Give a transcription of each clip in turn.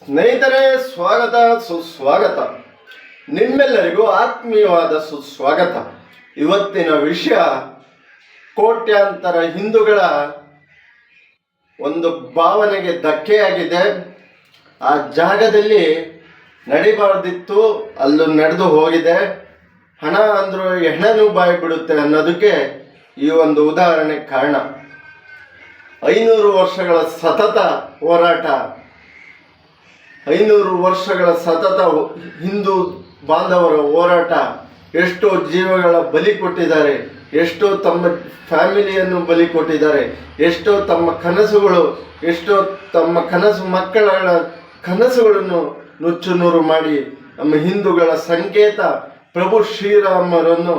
ಸ್ನೇಹಿತರೆ, ಸ್ವಾಗತ ಸುಸ್ವಾಗತ. ನಿಮ್ಮೆಲ್ಲರಿಗೂ ಆತ್ಮೀಯವಾದ ಸುಸ್ವಾಗತ. ಇವತ್ತಿನ ವಿಷಯ ಕೋಟ್ಯಾಂತರ ಹಿಂದೂಗಳ ಒಂದು ಭಾವನೆಗೆ ಧಕ್ಕೆಯಾಗಿದೆ. ಆ ಜಾಗದಲ್ಲಿ ನಡಿಬಾರ್ದಿತ್ತು, ಅಲ್ಲೂ ನಡೆದು ಹೋಗಿದೆ. ಹಣ ಅಂದರೂ ಹೆಣನು ಬಾಯಿ ಬಿಡುತ್ತೆ ಅನ್ನೋದಕ್ಕೆ ಈ ಒಂದು ಉದಾಹರಣೆ ಕಾರಣ. 500 ವರ್ಷಗಳ ಸತತ ಹೋರಾಟ, 500 ವರ್ಷಗಳ ಸತತ ಹಿಂದೂ ಬಾಂಧವರ ಹೋರಾಟ, ಎಷ್ಟೋ ಜೀವಗಳ ಬಲಿ ಕೊಟ್ಟಿದ್ದಾರೆ, ಎಷ್ಟೋ ತಮ್ಮ ಫ್ಯಾಮಿಲಿಯನ್ನು ಬಲಿ ಕೊಟ್ಟಿದ್ದಾರೆ, ಎಷ್ಟೋ ತಮ್ಮ ಕನಸುಗಳು, ಎಷ್ಟೋ ತಮ್ಮ ಮಕ್ಕಳ ಕನಸುಗಳನ್ನು ನುಚ್ಚುನೂರು ಮಾಡಿ ನಮ್ಮ ಹಿಂದೂಗಳ ಸಂಕೇತ ಪ್ರಭು ಶ್ರೀರಾಮರನ್ನು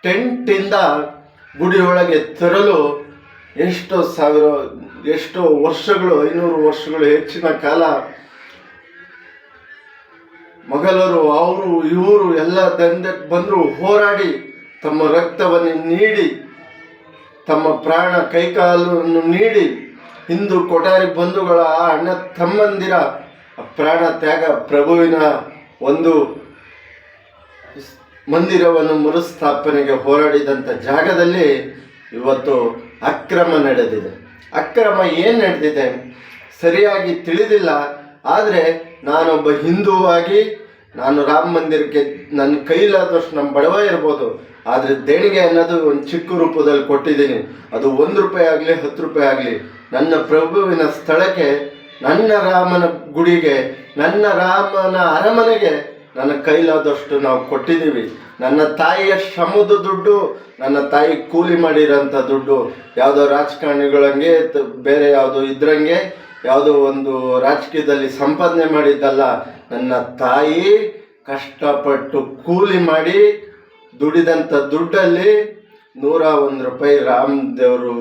ಟೆಂಟಿಂದ ಗುಡಿಯೊಳಗೆ ತರಲು ಎಷ್ಟೋ ವರ್ಷಗಳು, 500 ವರ್ಷಗಳು ಹೆಚ್ಚಿನ ಕಾಲ ಮೊಘಲರು ಅವರು ಇವರು ಎಲ್ಲ ದಂಧೆಗೆ ಬಂದರು, ಹೋರಾಡಿ ತಮ್ಮ ರಕ್ತವನ್ನು ನೀಡಿ, ತಮ್ಮ ಪ್ರಾಣ ಕೈಕಾಲನ್ನು ನೀಡಿ, ಹಿಂದೂ ಕೊಠಾರಿ ಬಂಧುಗಳ ಅಣ್ಣ ತಮ್ಮಂದಿರ ಪ್ರಾಣ ತ್ಯಾಗ, ಪ್ರಭುವಿನ ಒಂದು ಮಂದಿರವನ್ನು ಮರುಸ್ಥಾಪನೆಗೆ ಹೋರಾಡಿದಂಥ ಜಾಗದಲ್ಲಿ ಇವತ್ತು ಅಕ್ರಮ ನಡೆದಿದೆ. ಅಕ್ರಮ ಏನು ನಡೆದಿದೆ ಸರಿಯಾಗಿ ತಿಳಿದಿಲ್ಲ. ಆದರೆ ನಾನೊಬ್ಬ ಹಿಂದೂವಾಗಿ ನಾನು ರಾಮ ಮಂದಿರಕ್ಕೆ ನನ್ನ ಕೈಲಾದಷ್ಟು ನಮ್ಮ ಬಡವ ಇರ್ಬೋದು, ಆದರೆ ದೇಣಿಗೆ ಅನ್ನೋದು ಒಂದು ಚಿಕ್ಕ ರೂಪದಲ್ಲಿ ಕೊಟ್ಟಿದ್ದೀನಿ. ಅದು 1 ರೂಪಾಯಿ ಆಗಲಿ 10 ರೂಪಾಯಿ ಆಗಲಿ, ನನ್ನ ಪ್ರಭುವಿನ ಸ್ಥಳಕ್ಕೆ, ನನ್ನ ರಾಮನ ಗುಡಿಗೆ, ನನ್ನ ರಾಮನ ಅರಮನೆಗೆ ನನ್ನ ಕೈಲಾದಷ್ಟು ನಾವು ಕೊಟ್ಟಿದ್ದೀವಿ. ನನ್ನ ತಾಯಿಯ ಶ್ರಮದ ದುಡ್ಡು, ನನ್ನ ತಾಯಿ ಕೂಲಿ ಮಾಡಿರೋಂಥ ದುಡ್ಡು, ಯಾವುದೋ ರಾಜಕಾರಣಿಗಳಂಗೆ ಬೇರೆ ಯಾವುದೋ ಇದ್ರಂಗೆ ಯಾವುದೋ ಒಂದು ರಾಜಕೀಯದಲ್ಲಿ ಸಂಪಾದನೆ ಮಾಡಿದ್ದಲ್ಲ. ನನ್ನ ತಾಯಿ ಕಷ್ಟಪಟ್ಟು ಕೂಲಿ ಮಾಡಿ ದುಡಿದಂಥ ದುಡ್ಡಲ್ಲಿ 101 ರೂಪಾಯಿ ರಾಮದೇವರು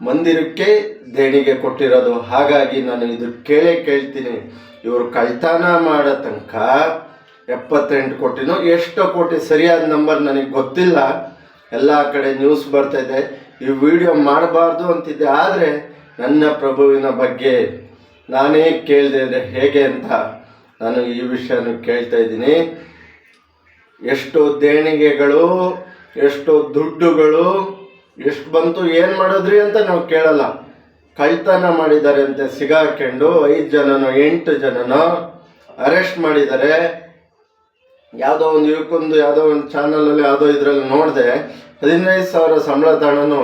ಮಂದಿರಕ್ಕೆ ದೇಣಿಗೆ ಕೊಟ್ಟಿರೋದು. ಹಾಗಾಗಿ ನಾನು ಇದು ಕೇಳ್ತೀನಿ, ಇವರು ಕಳ್ತನ ಮಾಡೋ ತನಕ 78 ಕೋಟಿನೋ ಎಷ್ಟೋ ಕೋಟಿ, ಸರಿಯಾದ ನಂಬರ್ ನನಗೆ ಗೊತ್ತಿಲ್ಲ. ಎಲ್ಲ ಕಡೆ ನ್ಯೂಸ್ ಬರ್ತಾಯಿದೆ. ಈ ವಿಡಿಯೋ ಮಾಡಬಾರ್ದು ಅಂತಿದ್ದೆ, ಆದರೆ ನನ್ನ ಪ್ರಭುವಿನ ಬಗ್ಗೆ ನಾನೇ ಕೇಳಿದೆ ಹೇಗೆ ಅಂತ ನಾನು ಈ ವಿಷಯನೂ ಕೇಳ್ತಾ ಇದ್ದೀನಿ. ಎಷ್ಟೋ ದೇಣಿಗೆಗಳು, ಎಷ್ಟೋ ದುಡ್ಡುಗಳು ಎಷ್ಟು ಬಂತು, ಏನು ಮಾಡಿದ್ರಿ ಅಂತ ನಾವು ಕೇಳಲ್ಲ. ಕಳ್ತನ ಮಾಡಿದ್ದಾರೆ ಅಂತ ಸಿಗಾಕೊಂಡು 5 ಜನನೋ 8 ಜನನೋ ಅರೆಸ್ಟ್ ಮಾಡಿದ್ದಾರೆ. ಯಾವುದೋ ಒಂದು ಯಾವುದೋ ಒಂದು ಚಾನಲಲ್ಲಿ ಯಾವುದೋ ಇದರಲ್ಲಿ ನೋಡಿದೆ, 15,000 ಸಂಬಳ ತಗೊಂಡು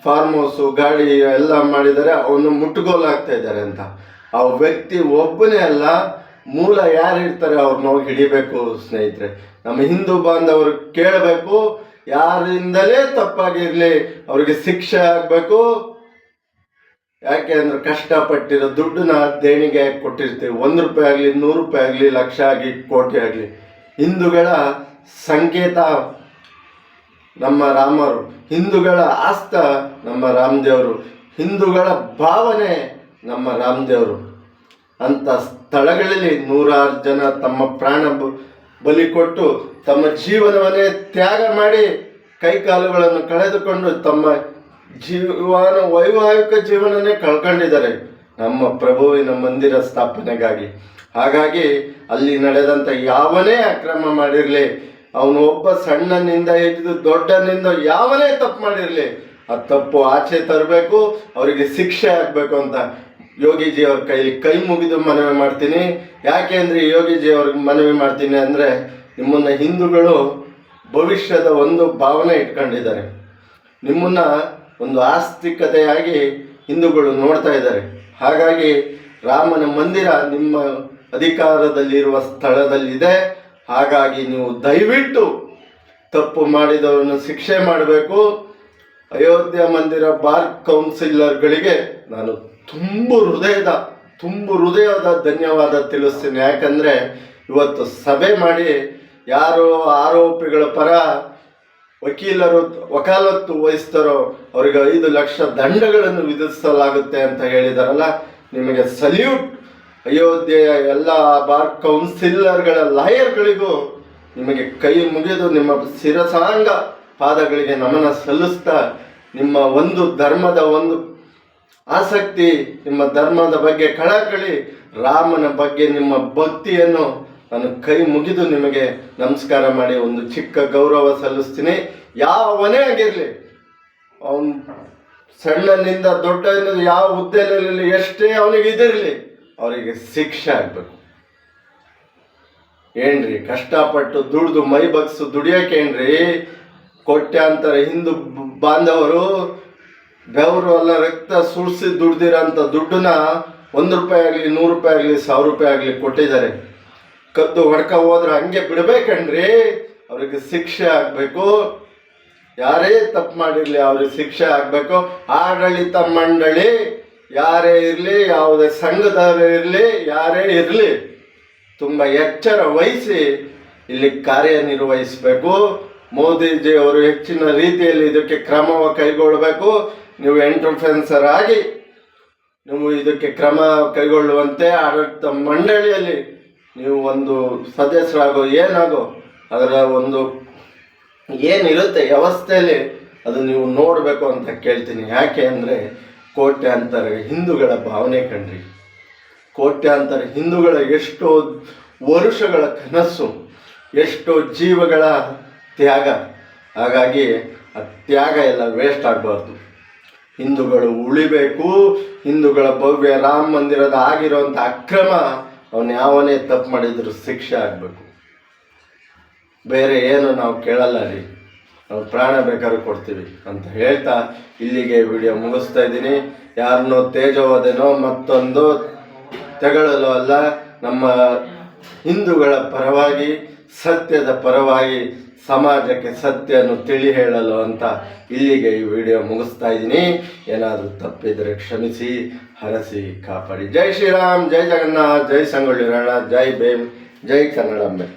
ಫಾರ್ಮ್ ಹೌಸು ಗಾಡಿ ಎಲ್ಲ ಮಾಡಿದ್ದಾರೆ, ಅವನು ಮುಟ್ಟುಗೋಲಾಗ್ತಾ ಇದ್ದಾರೆ ಅಂತ. ಆ ವ್ಯಕ್ತಿ ಒಬ್ಬನೇ ಅಲ್ಲ, ಮೂಲ ಯಾರು ಇರ್ತಾರೆ ಅವ್ರನ್ನ ಹೋಗಿ ಹಿಡಿಬೇಕು. ಸ್ನೇಹಿತರೆ, ನಮ್ಮ ಹಿಂದೂ ಬಾಂಧವರು ಕೇಳಬೇಕು, ಯಾರಿಂದಲೇ ತಪ್ಪಾಗಿರಲಿ ಅವ್ರಿಗೆ ಶಿಕ್ಷೆ ಆಗಬೇಕು. ಯಾಕೆ ಅಂದರೆ ಕಷ್ಟಪಟ್ಟಿರೋ ದುಡ್ಡನ್ನ ದೇಣಿಗೆ ಕೊಟ್ಟಿರ್ತೀವಿ. 1 ರೂಪಾಯಿ ಆಗಲಿ 100 ರೂಪಾಯಿ ಆಗಲಿ, ಲಕ್ಷ ಆಗಲಿ ಕೋಟಿ ಆಗಲಿ, ಹಿಂದೂಗಳ ಸಂಕೇತ ನಮ್ಮ ರಾಮರು, ಹಿಂದೂಗಳ ಆಸ್ತ ನಮ್ಮ ರಾಮದೇವರು, ಹಿಂದೂಗಳ ಭಾವನೆ ನಮ್ಮ ರಾಮದೇವರು. ಅಂಥ ಸ್ಥಳಗಳಲ್ಲಿ 100 ಜನ ತಮ್ಮ ಪ್ರಾಣ ಬಲಿ ಕೊಟ್ಟು, ತಮ್ಮ ಜೀವನವನ್ನೇ ತ್ಯಾಗ ಮಾಡಿ, ಕೈಕಾಲುಗಳನ್ನು ಕಳೆದುಕೊಂಡು ತಮ್ಮ ವೈವಾಹಿಕ ಜೀವನನೇ ಕಳ್ಕೊಂಡಿದ್ದಾರೆ ನಮ್ಮ ಪ್ರಭುವಿನ ಮಂದಿರ ಸ್ಥಾಪನೆಗಾಗಿ. ಹಾಗಾಗಿ ಅಲ್ಲಿ ನಡೆದಂಥ ಯಾವನೇ ಅಕ್ರಮ ಮಾಡಿರಲಿ, ಅವನು ಒಬ್ಬ ಸಣ್ಣನಿಂದ ಹಿಡಿದು ದೊಡ್ಡನಿಂದ ಯಾವನೇ ತಪ್ಪು ಮಾಡಿರಲಿ, ಆ ತಪ್ಪು ಆಚೆ ತರಬೇಕು, ಅವರಿಗೆ ಶಿಕ್ಷೆ ಆಗಬೇಕು ಅಂತ ಯೋಗಿಜಿ ಅವ್ರ ಕೈ ಮುಗಿದು ಮನವಿ ಮಾಡ್ತೀನಿ. ಯಾಕೆ ಅಂದರೆ ಯೋಗಿಜಿ ಅವ್ರಿಗೆ ಮನವಿ ಮಾಡ್ತೀನಿ ಅಂದರೆ, ನಿಮ್ಮನ್ನು ಹಿಂದೂಗಳು ಭವಿಷ್ಯದ ಒಂದು ಭಾವನೆ ಇಟ್ಕೊಂಡಿದ್ದಾರೆ, ನಿಮ್ಮನ್ನು ಒಂದು ಆಸ್ತಿಕತೆಯಾಗಿ ಹಿಂದೂಗಳು ನೋಡ್ತಾ ಇದ್ದಾರೆ. ಹಾಗಾಗಿ ರಾಮನ ಮಂದಿರ ನಿಮ್ಮ ಅಧಿಕಾರದಲ್ಲಿರುವ ಸ್ಥಳದಲ್ಲಿದೆ. ಹಾಗಾಗಿ ನೀವು ದಯವಿಟ್ಟು ತಪ್ಪು ಮಾಡಿದವರನ್ನು ಶಿಕ್ಷೆ ಮಾಡಬೇಕು. ಅಯೋಧ್ಯ ಮಂದಿರ ಬಾರ್ ಕೌನ್ಸಿಲರ್ಗಳಿಗೆ ನಾನು ತುಂಬ ಹೃದಯದ ಧನ್ಯವಾದ ತಿಳಿಸ್ತೀನಿ. ಯಾಕಂದರೆ ಇವತ್ತು ಸಭೆ ಮಾಡಿ ಯಾರು ಆರೋಪಿಗಳ ಪರ ವಕಾಲತ್ತು ವಹಿಸ್ತಾರೋ ಅವರಿಗೆ 5 ಲಕ್ಷ ದಂಡಗಳನ್ನು ವಿಧಿಸಲಾಗುತ್ತೆ ಅಂತ ಹೇಳಿದಾರಲ್ಲ, ನಿಮಗೆ ಸಲ್ಯೂಟ್. ಅಯೋಧ್ಯೆಯ ಎಲ್ಲ ಬಾರ್ ಕೌನ್ಸಿಲರ್ಗಳ ಲಾಯರ್ಗಳಿಗೂ ನಿಮಗೆ ಕೈ ಮುಗಿದು ನಿಮ್ಮ ಶಿರಸಾಂಗ ಪಾದಗಳಿಗೆ ನಮನ ಸಲ್ಲಿಸ್ತಾ, ನಿಮ್ಮ ಒಂದು ಧರ್ಮದ ಒಂದು ಆಸಕ್ತಿ, ನಿಮ್ಮ ಧರ್ಮದ ಬಗ್ಗೆ ಕಳಕಳಿ, ರಾಮನ ಬಗ್ಗೆ ನಿಮ್ಮ ಭಕ್ತಿಯನ್ನು ನಾನು ಕೈ ಮುಗಿದು ನಿಮಗೆ ನಮಸ್ಕಾರ ಮಾಡಿ ಒಂದು ಚಿಕ್ಕ ಗೌರವ ಸಲ್ಲಿಸ್ತೀನಿ. ಯಾವನೇ ಆಗಿರಲಿ, ಅವನು ಸಣ್ಣನಿಂದ ದೊಡ್ಡ ಯಾವ ಹುದ್ದೆಯಲ್ಲಿ ಎಷ್ಟೇ ಅವನಿಗೆ ಇದಿರಲಿ, ಅವರಿಗೆ ಶಿಕ್ಷೆ ಆಗಬೇಕು. ಏನ್ರಿ ಕಷ್ಟಪಟ್ಟು ದುಡ್ದು ಮೈ ಬಗ್ಸು ದುಡಿಯೋಕೇನ್ರಿ ಕೋಟ್ಯಾಂತರ ಹಿಂದೂ ಬಾಂಧವರು ಬೆವರು ಎಲ್ಲ ರಕ್ತ ಸುರಿಸಿ ದುಡ್ದಿರೋಂಥ ದುಡ್ಡನ್ನ 1 ರೂಪಾಯಿ ಆಗಲಿ 100 ರೂಪಾಯಿ ಆಗಲಿ 1000 ರೂಪಾಯಿ ಆಗಲಿ ಕೊಟ್ಟಿದ್ದಾರೆ. ಕದ್ದು ಹೊಡ್ಕ ಹೋದ್ರೆ ಹಂಗೆ ಬಿಡ್ಬೇಕನ್ರಿ? ಅವ್ರಿಗೆ ಶಿಕ್ಷೆ ಆಗಬೇಕು. ಯಾರೇ ತಪ್ಪು ಮಾಡಿರಲಿ ಅವ್ರಿಗೆ ಶಿಕ್ಷೆ ಆಗಬೇಕು. ಆಡಳಿತ ಮಂಡಳಿ ಯಾರೇ ಇರಲಿ, ಯಾವುದೇ ಸಂಘದವರು ಇರಲಿ, ಯಾರೇ ಇರಲಿ, ತುಂಬ ಎಚ್ಚರ ವಹಿಸಿ ಇಲ್ಲಿ ಕಾರ್ಯನಿರ್ವಹಿಸಬೇಕು. ಮೋದಿಜಿ ಅವರು ಹೆಚ್ಚಿನ ರೀತಿಯಲ್ಲಿ ಇದಕ್ಕೆ ಕ್ರಮ ಕೈಗೊಳ್ಳಬೇಕು. ನೀವು ಎಂಟ್ರಫೆನ್ಸರ್ ಆಗಿ ನೀವು ಇದಕ್ಕೆ ಕ್ರಮ ಕೈಗೊಳ್ಳುವಂತೆ ಆಡಳಿತ ಮಂಡಳಿಯಲ್ಲಿ ನೀವು ಒಂದು ಸದಸ್ಯರಾಗೋ ಏನಾಗೋ ಅದರ ಒಂದು ಏನಿರುತ್ತೆ ವ್ಯವಸ್ಥೆಯಲ್ಲಿ ಅದು ನೀವು ನೋಡಬೇಕು ಅಂತ ಕೇಳ್ತೀನಿ. ಯಾಕೆ ಅಂದರೆ ಕೋಟ್ಯಾಂತರ ಹಿಂದೂಗಳ ಭಾವನೆ ಕಣ್ರಿ. ಕೋಟ್ಯಾಂತರ ಹಿಂದೂಗಳ ಎಷ್ಟೋ ವರುಷಗಳ ಕನಸು, ಎಷ್ಟೋ ಜೀವಗಳ ತ್ಯಾಗ. ಹಾಗಾಗಿ ಆ ತ್ಯಾಗ ಎಲ್ಲ ವೇಸ್ಟ್ ಆಗಬಾರ್ದು. ಹಿಂದೂಗಳು ಉಳಿಬೇಕು. ಹಿಂದೂಗಳ ಭವ್ಯ ರಾಮ ಮಂದಿರದ ಆಗಿರೋಂಥ ಅಕ್ರಮ ಅವನು ಯಾವನೇ ತಪ್ಪು ಮಾಡಿದ್ರು ಶಿಕ್ಷೆ ಆಗಬೇಕು. ಬೇರೆ ಏನು ನಾವು ಕೇಳಲ್ಲ ರೀ, ನಾವು ಪ್ರಾಣ ಬೇಕಾದ್ರೂ ಕೊಡ್ತೀವಿ ಅಂತ ಹೇಳ್ತಾ ಇಲ್ಲಿಗೆ ವಿಡಿಯೋ ಮುಗಿಸ್ತಾ ಇದ್ದೀನಿ. ಯಾರನ್ನೋ ತೇಜೋವದೆನೋ ಮತ್ತೊಂದು ತೆಗಳಲು ಅಲ್ಲ, ನಮ್ಮ ಹಿಂದೂಗಳ ಪರವಾಗಿ, ಸತ್ಯದ ಪರವಾಗಿ, ಸಮಾಜಕ್ಕೆ ಸತ್ಯವನ್ನು ತಿಳಿ ಹೇಳಲು ಅಂತ ಇಲ್ಲಿಗೆ ಈ ವಿಡಿಯೋ ಮುಗಿಸ್ತಾ ಇದ್ದೀನಿ. ಏನಾದರೂ ತಪ್ಪಿದರೆ ಕ್ಷಮಿಸಿ, ಹರಸಿ ಕಾಪಾಡಿ. ಜೈ ಶ್ರೀರಾಮ್, ಜೈ ಜಗನ್ನಾಥ್, ಜೈ ಸಂಗೊಳ್ಳಿ ರಾಯಣ್ಣ, ಜೈ ಭೀಮ್, ಜೈ ಕನ್ನಡಾಂಬೆ.